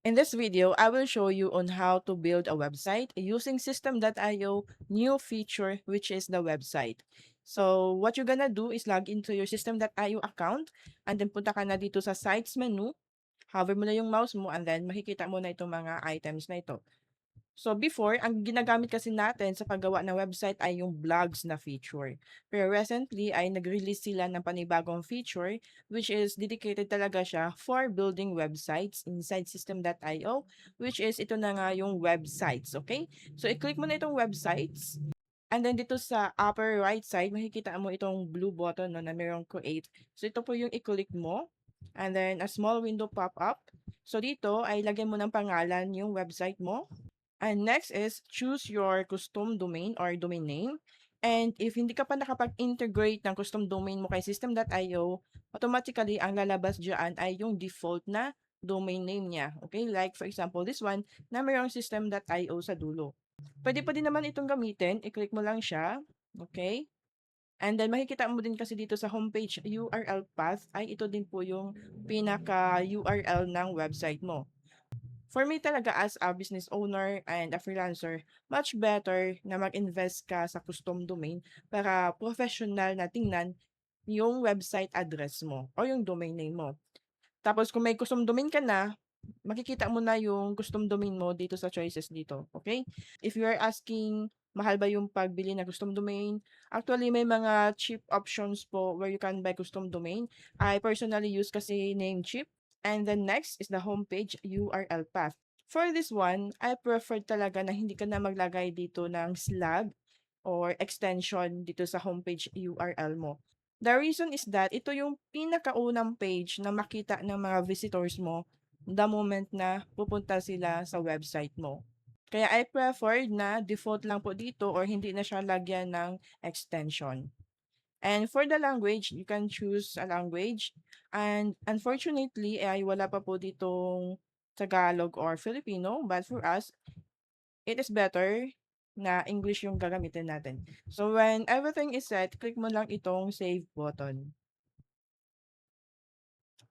In this video, I will show you on how to build a website using System.io new feature, which is the website. So what you're gonna do is log into your System.io account and then punta ka na dito sa sites menu, hover mo na yung mouse mo and then makikita mo na itong mga items na ito. So before, ang ginagamit kasi natin sa paggawa ng website ay yung blogs na feature. Pero recently ay nag-release sila ng panibagong feature which is dedicated talaga siya for building websites inside System.io, which is ito na nga yung websites, okay? So i-click mo na itong websites and then dito sa upper right side makikita mo itong blue button no, na mayroong create. So ito po yung i-click mo and then a small window pop up. So dito ay lagyan mo ng pangalan yung website mo. And next is choose your custom domain or domain name. And if hindi ka pa nakapag-integrate ng custom domain mo kay System.io, automatically ang lalabas diyan ay yung default na domain name niya. Okay? Like for example, this one na mayroong System.io sa dulo. Pwede pa din naman itong gamitin. I-click mo lang siya. Okay? And then makikita mo din kasi dito sa homepage URL path ay ito din po yung pinaka URL ng website mo. For me talaga as a business owner and a freelancer, much better na mag-invest ka sa custom domain para professional na tingnan yung website address mo o yung domain name mo. Tapos kung may custom domain ka na, makikita mo na yung custom domain mo dito sa choices dito, okay? If you are asking, mahal ba yung pagbili ng custom domain? Actually, may mga cheap options po where you can buy custom domain. I personally use kasi Namecheap. And then next is the homepage URL path. For this one, I prefer talaga na hindi ka na maglagay dito ng slug or extension dito sa homepage URL mo. The reason is that ito yung pinakaunang page na makita ng mga visitors mo the moment na pupunta sila sa website mo. Kaya I prefer na default lang po dito or hindi na siya lagyan ng extension. And for the language, you can choose a language. And unfortunately, ay wala pa po ditong Tagalog or Filipino. But for us, it is better na English yung gagamitin natin. So when everything is set, click mo lang itong save button.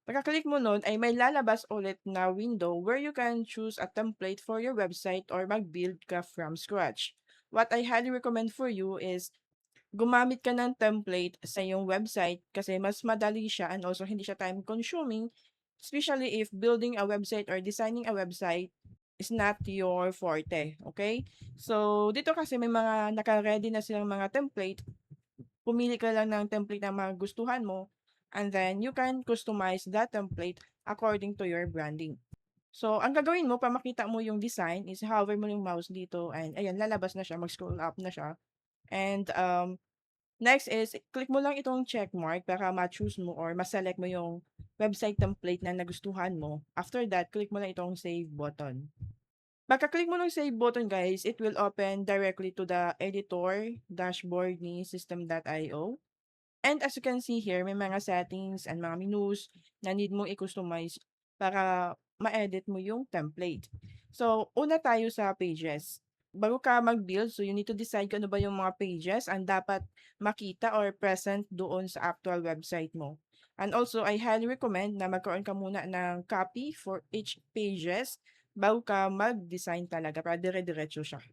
Pagka-click mo nun ay may lalabas ulit na window where you can choose a template for your website or mag-build ka from scratch. What I highly recommend for you is gumamit ka ng template sa iyong website kasi mas madali siya and also hindi siya time consuming, especially if building a website or designing a website is not your forte, okay? So, dito kasi may mga naka-ready na silang mga template. Pumili ka lang ng template na magustuhan mo and then you can customize that template according to your branding. So, ang gagawin mo para makita mo yung design is hover mo yung mouse dito and ayan, lalabas na siya, mag-scroll up na siya. And next is click mo lang itong check mark para ma-choose mo or ma-select mo yung website template na nagustuhan mo. After that, click mo lang itong save button. Pagka-click mo ng save button guys, it will open directly to the editor dashboard ni System.io. And as you can see here, may mga settings and mga menus na need mo i-customize para ma-edit mo yung template. So, una tayo sa pages. Bago ka mag-build, so you need to decide kung ano ba yung mga pages ang dapat makita or present doon sa actual website mo. And also, I highly recommend na magkaroon ka muna ng copy for each pages bago ka mag-design talaga para dire-diretso siya.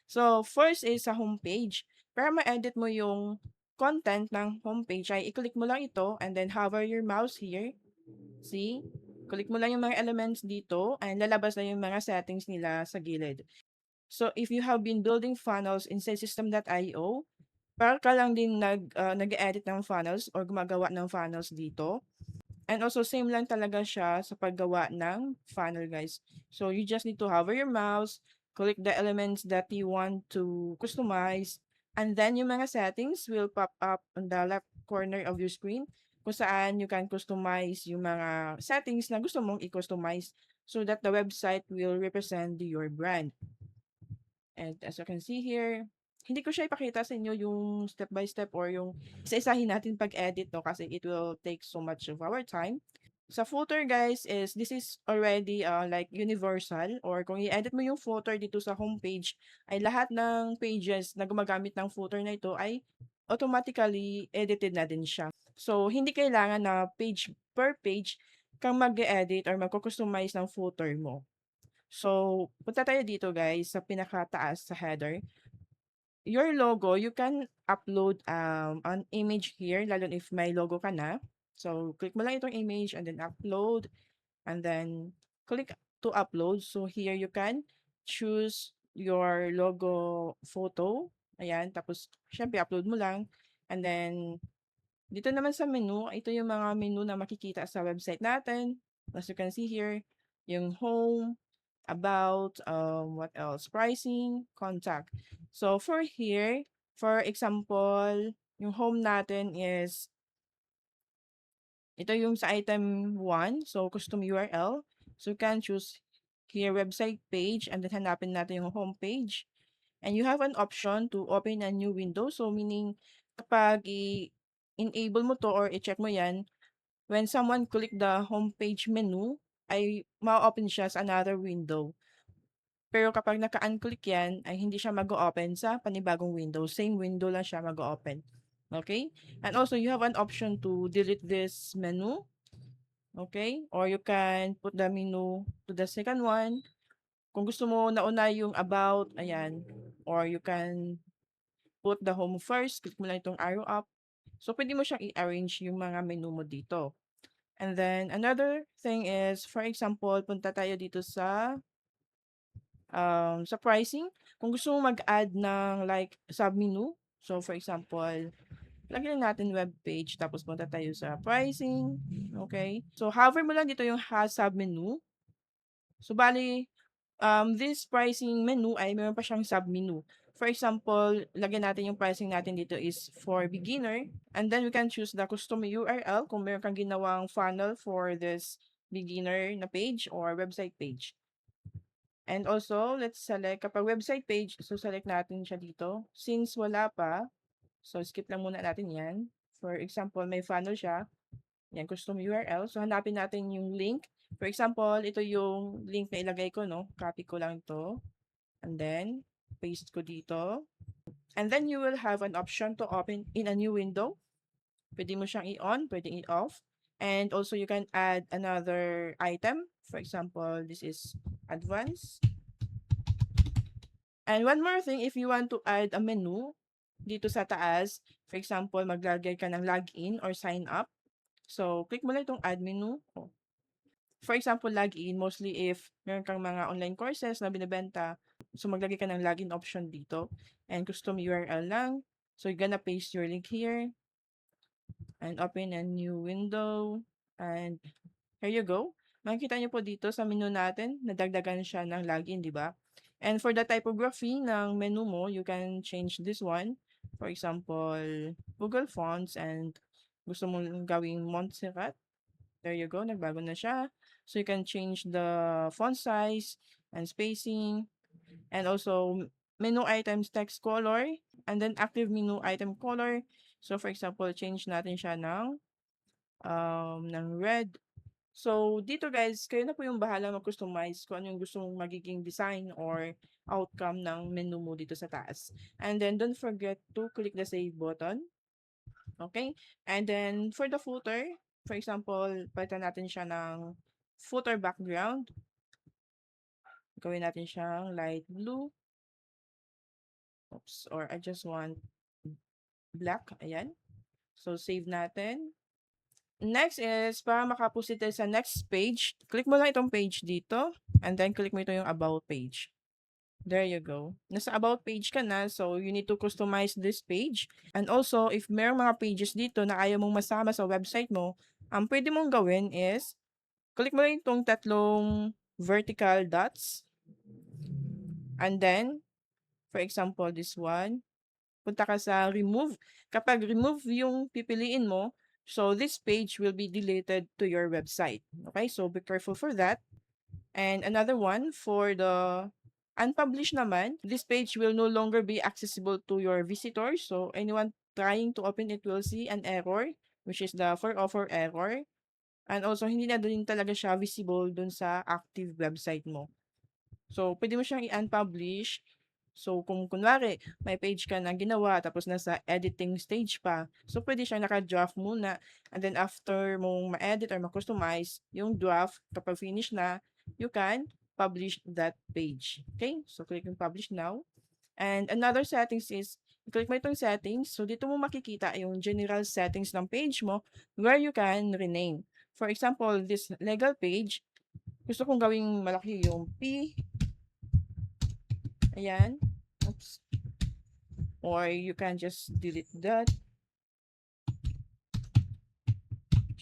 So, first is sa homepage. Para ma-edit mo yung content ng homepage ay i-click mo lang ito and then hover your mouse here. See? Click mo lang yung mga elements dito and lalabas na yung mga settings nila sa gilid. So, if you have been building funnels inside System.io, para ka lang din nag-edit ng funnels or gumagawa ng funnels dito. And also, same lang talaga siya sa paggawa ng funnel, guys. So, you just need to hover your mouse, click the elements that you want to customize, and then yung mga settings will pop up on the left corner of your screen kung saan you can customize yung mga settings na gusto mong i-customize so that the website will represent your brand. And as you can see here, hindi ko siya ipakita sa inyo yung step by step or yung isa-isahin natin pag-edit, no, kasi it will take so much of our time. Sa footer guys is this is already like universal or kung i-edit mo yung footer dito sa homepage ay lahat ng pages na gumagamit ng footer na ito ay automatically edited na din siya. So hindi kailangan na page per page kang mag-edit or magko-customize ng footer mo. So, punta tayo dito guys sa pinakataas sa header. Your logo, you can upload an image here, lalo na if may logo ka na. So, click mo lang itong image and then upload and then click to upload. So, here you can choose your logo photo. Ayan, tapos syempre upload mo lang. And then, dito naman sa menu, ito yung mga menu na makikita sa website natin. As you can see here, yung home, about, what else? Pricing, contact. So for here, for example, yung home natin is, ito yung sa item 1, so custom URL. So you can choose here website page and then hanapin natin yung home page. And you have an option to open a new window. So meaning, kapag i-enable mo to or i-check mo yan, when someone click the homepage menu, ay ma-open siya sa another window. Pero kapag naka-unclick yan, ay hindi siya mag-open sa panibagong window. Same window lang siya mag-open. Okay? And also, you have an option to delete this menu. Okay? Or you can put the menu to the second one. Kung gusto mo nauna yung about, ayan. Or you can put the home first. Click mo lang itong arrow up. So, pwede mo siyang i-arrange yung mga menu mo dito. And then, another thing is, for example, punta tayo dito sa pricing. Kung gusto mo mag-add ng like sub-menu, so for example, lagyan natin web page, tapos punta tayo sa pricing. Okay? So, hover mo lang dito yung sub-menu. So, bali, this pricing menu ay meron pa siyang sub-menu. For example, lagyan natin yung pricing natin dito is for beginner. And then we can choose the custom URL kung meron kang ginawang funnel for this beginner na page or website page. And also, let's select, kapag website page, so select natin siya dito. Since wala pa, so skip lang muna natin yan. For example, may funnel siya. Yan, custom URL. So, hanapin natin yung link. For example, ito yung link na ilagay ko, no? Copy ko lang ito. And then, paste ko dito. And then, you will have an option to open in a new window. Pwede mo siyang i-on, pwede i-off. And also, you can add another item. For example, this is advanced. And one more thing, if you want to add a menu dito sa taas, for example, maglagay ka ng login or sign up. So, click mo lang itong add menu. Oh. For example, login, mostly if meron kang mga online courses na binibenta, so maglagay ka ng login option dito. And custom URL lang. So, you're gonna paste your link here and open a new window. And here you go. Makikita niyo po dito sa menu natin, nadagdagan siya ng login, di ba? And for the typography ng menu mo, you can change this one. For example, Google Fonts and gusto mong gawing Montserrat. There you go, nagbago na siya. So you can change the font size and spacing and also menu items text color and then active menu item color. So for example, change natin siya ng red. So, dito guys, kayo na po yung bahala mag-customize kung ano yung gusto mong magiging design or outcome ng menu mo dito sa taas. And then, don't forget to click the save button. Okay? And then, for the footer, for example, palitan natin siya ng footer background. Gawin natin siyang light blue. Oops, or I just want black. Ayan. So, save natin. Next is, para makaproceed tayo sa next page, click mo lang itong page dito, and then click mo ito yung about page. There you go. Nasa about page ka na, so you need to customize this page. And also, if mayroong mga pages dito na ayaw mong masama sa website mo, ang pwede mong gawin is, click mo lang itong tatlong vertical dots. And then, for example, this one, punta ka sa remove. Kapag remove yung pipiliin mo, so this page will be deleted to your website. Okay, so be careful for that. And another one, for the unpublished naman, this page will no longer be accessible to your visitors. So anyone trying to open it will see an error, which is the for offer error. And also, hindi na din talaga siya visible dun sa active website mo. So, pwede mo siyang i-unpublish. So, kung kunwari, may page ka na ginawa, tapos nasa editing stage pa, so pwede siyang naka-draft muna. And then, after mong ma-edit or ma-customize yung draft, kapag finish na, you can publish that page. Okay? So, click yung publish now. And another settings is, click mo itong settings. So, dito mo makikita yung general settings ng page mo where you can rename. For example, this legal page, gusto kong gawing malaki yung P. Ayan. Oops. Or you can just delete that.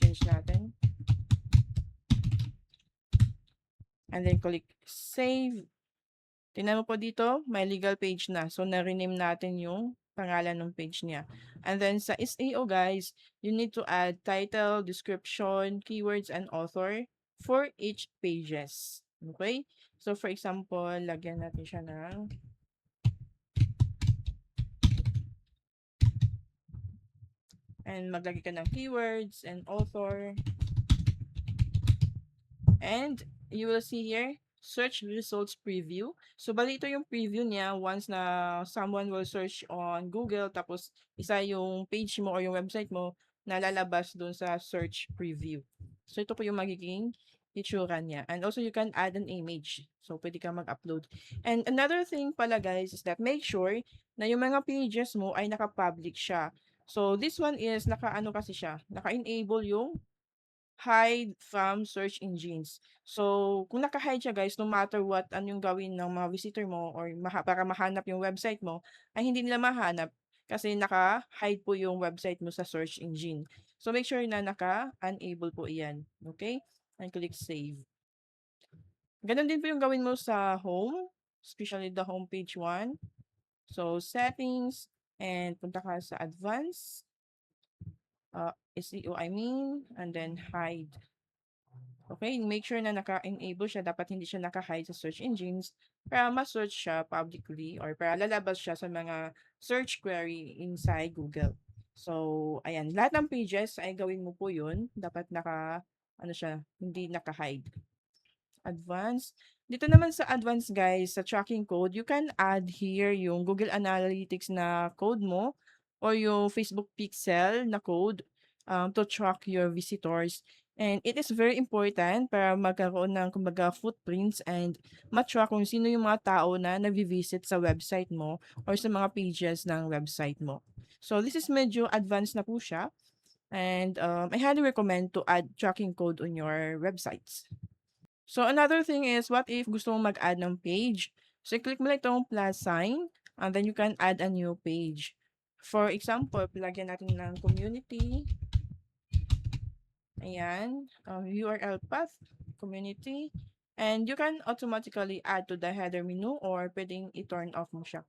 Change natin. And then click save. Tingnan mo po dito, may legal page na. So, na-rename natin yung pangalan ng page niya. And then sa SEO guys, you need to add title, description, keywords, and author for each pages. Okay? So, for example, lagyan natin siya ng and maglagay ka ng keywords and author. And you will see here, search results preview. So, bali ito yung preview niya once na someone will search on Google, tapos isa yung page mo or yung website mo na lalabas dun sa search preview. So, ito po yung magiging itsura niya. And also, you can add an image. So, pwede ka mag-upload. And another thing pala guys is that make sure na yung mga pages mo ay naka-public siya. So, this one is naka-ano kasi siya, naka-enable yung hide from search engines. So, kung naka-hide siya guys, no matter what ano yung gawin ng mga visitor mo or para mahanap yung website mo, ay hindi nila mahanap kasi naka-hide po yung website mo sa search engine. So, make sure na naka-enable po iyan. Okay? And click save. Ganon din po yung gawin mo sa home, especially the homepage one. So, settings, and punta ka sa advanced, SEO and then hide. Okay, make sure na naka-enable siya. Dapat hindi siya naka-hide sa search engines para ma-search siya publicly or para lalabas siya sa mga search query inside Google. So, ayan. Lahat ng pages ay gawin mo po yun. Dapat ano siya, hindi naka-hide. Advanced. Dito naman sa advanced guys, sa tracking code, you can add here yung Google Analytics na code mo or yung Facebook Pixel na code to track your visitors. And it is very important para magkaroon ng kumbaga footprints and matrack kung sino yung mga tao na nagvi-visit sa website mo or sa mga pages ng website mo. So this is medyo advanced na po siya. And I highly recommend to add tracking code on your websites. So another thing is, what if gusto mong mag-add ng page? So click mo lang itong plus sign and then you can add a new page. For example, lagyan natin ng community. Ayan, URL path, community. And you can automatically add to the header menu or pwedeng i-turn off mo siya.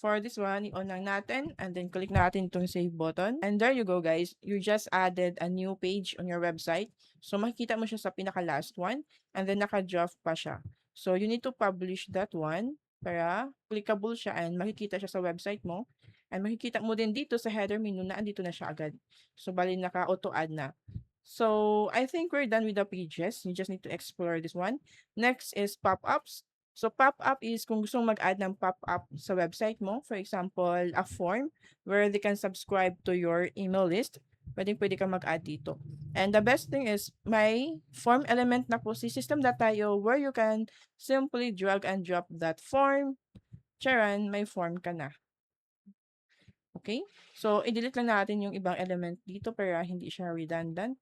For this one, i-on lang natin and then click natin itong save button. And there you go guys, you just added a new page on your website. So makikita mo siya sa pinaka-last one and then naka-draft pa siya. So you need to publish that one para clickable siya and makikita siya sa website mo. And makikita mo din dito sa header menu na andito na siya agad. So bali naka-auto-add na. So I think we're done with the pages. You just need to explore this one. Next is pop-ups. So pop-up is kung gusto mong mag-add ng pop-up sa website mo. For example, a form where they can subscribe to your email list. Pwede ka mag-add dito. And the best thing is may form element na po si system.io where you can simply drag and drop that form. Charan, may form ka na. Okay? So, i-delete lang natin yung ibang element dito para hindi siya redundant.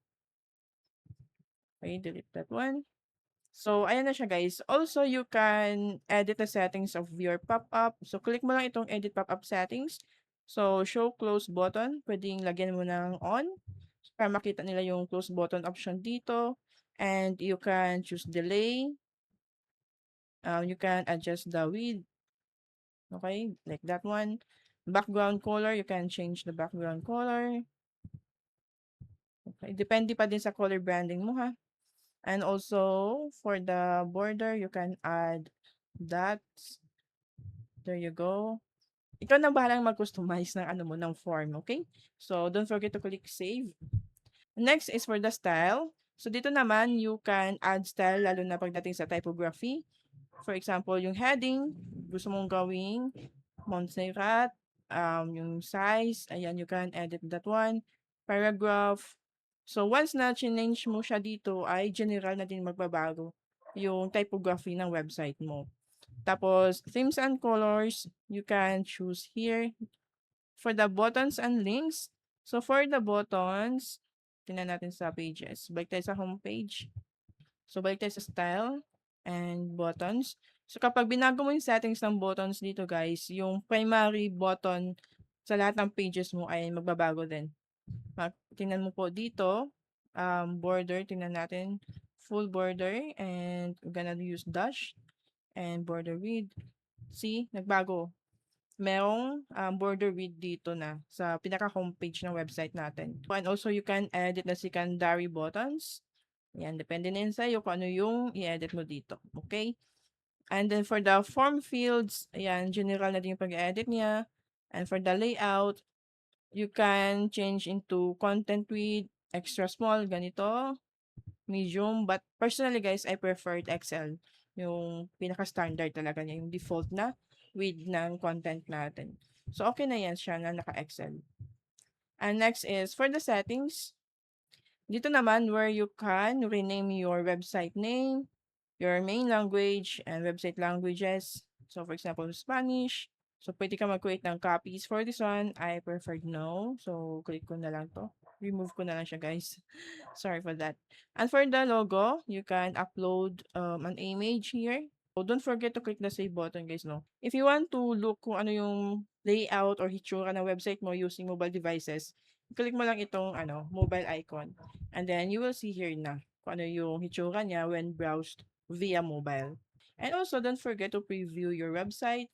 Okay, delete that one. So, ayan na siya guys. Also, you can edit the settings of your pop-up. So, click mo lang itong edit pop-up settings. So, show close button. Pwedeng lagyan mo ng on para makita nila yung close button option dito. And you can choose delay. You can adjust the width. Okay, like that one. Background color, you can change the background color. Okay, depende pa din sa color branding mo ha. And also, for the border, you can add dots. There you go. Ikaw na bahalang mag-customize ng ano mo, ng form, okay? So, don't forget to click save. Next is for the style. So, dito naman, you can add style lalo na pagdating sa typography. For example, yung heading, gusto mong gawing Montserrat, yung size, ayan, you can edit that one. Paragraph. So, once na change mo siya dito, ay general na din magbabago. yung typography ng website mo. Tapos, themes and colors, you can choose here. For the buttons and links, so for the buttons, tingnan natin sa pages. Balik tayo sa homepage. So, balik tayo sa style and buttons. So, kapag binago mo yung settings ng buttons dito, guys, yung primary button sa lahat ng pages mo ay magbabago din. Tingnan mo po dito, border, tingnan natin, full border, and we're gonna use dash and border width. See, nagbago. Merong border width dito na sa pinaka-homepage ng website natin. And also, you can edit the secondary buttons. Yan, depende na yun sa'yo kung ano yung i-edit mo dito. Okay? And then for the form fields, ayan, general na din yung pag-edit niya. And for the layout, you can change into content width, extra small, ganito, medium. But personally, guys, I preferred XL. Yung pinaka-standard talaga niya, yung default na width ng content natin. So, okay na yan siya na naka-XL. And next is for the settings. Dito naman where you can rename your website name, your main language, and website languages. So, for example, Spanish. So, pwede ka mag-create ng copies. For this one, I preferred no. So, click ko na lang to. Remove ko na lang siya, guys. Sorry for that. And for the logo, you can upload an image here. So, don't forget to click the save button, guys, no? If you want to look kung ano yung layout or hitsura ng website mo using mobile devices, click mo lang itong mobile icon. And then, you will see here na kung ano yung hitsura niya when browsed via mobile. And also, don't forget to preview your website.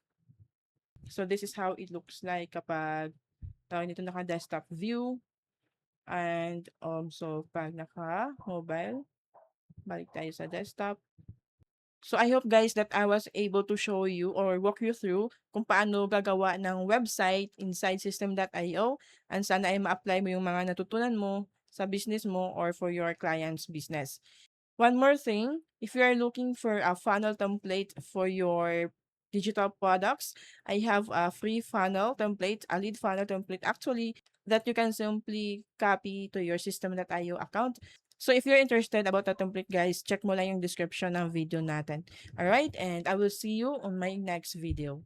So, this is how it looks like kapag tawag nito naka-desktop view. And so, pag naka-mobile, balik tayo sa desktop. So, I hope guys that I was able to show you or walk you through kung paano gagawa ng website inside System.io and sana ay ma-apply mo yung mga natutunan mo sa business mo or for your client's business. One more thing, if you are looking for a funnel template for your digital products, I have a free funnel template, a lead funnel template actually, that you can simply copy to your System.io account. So if you're interested about the template, guys, check mo lang yung description ng video natin. Alright, and I will see you on my next video.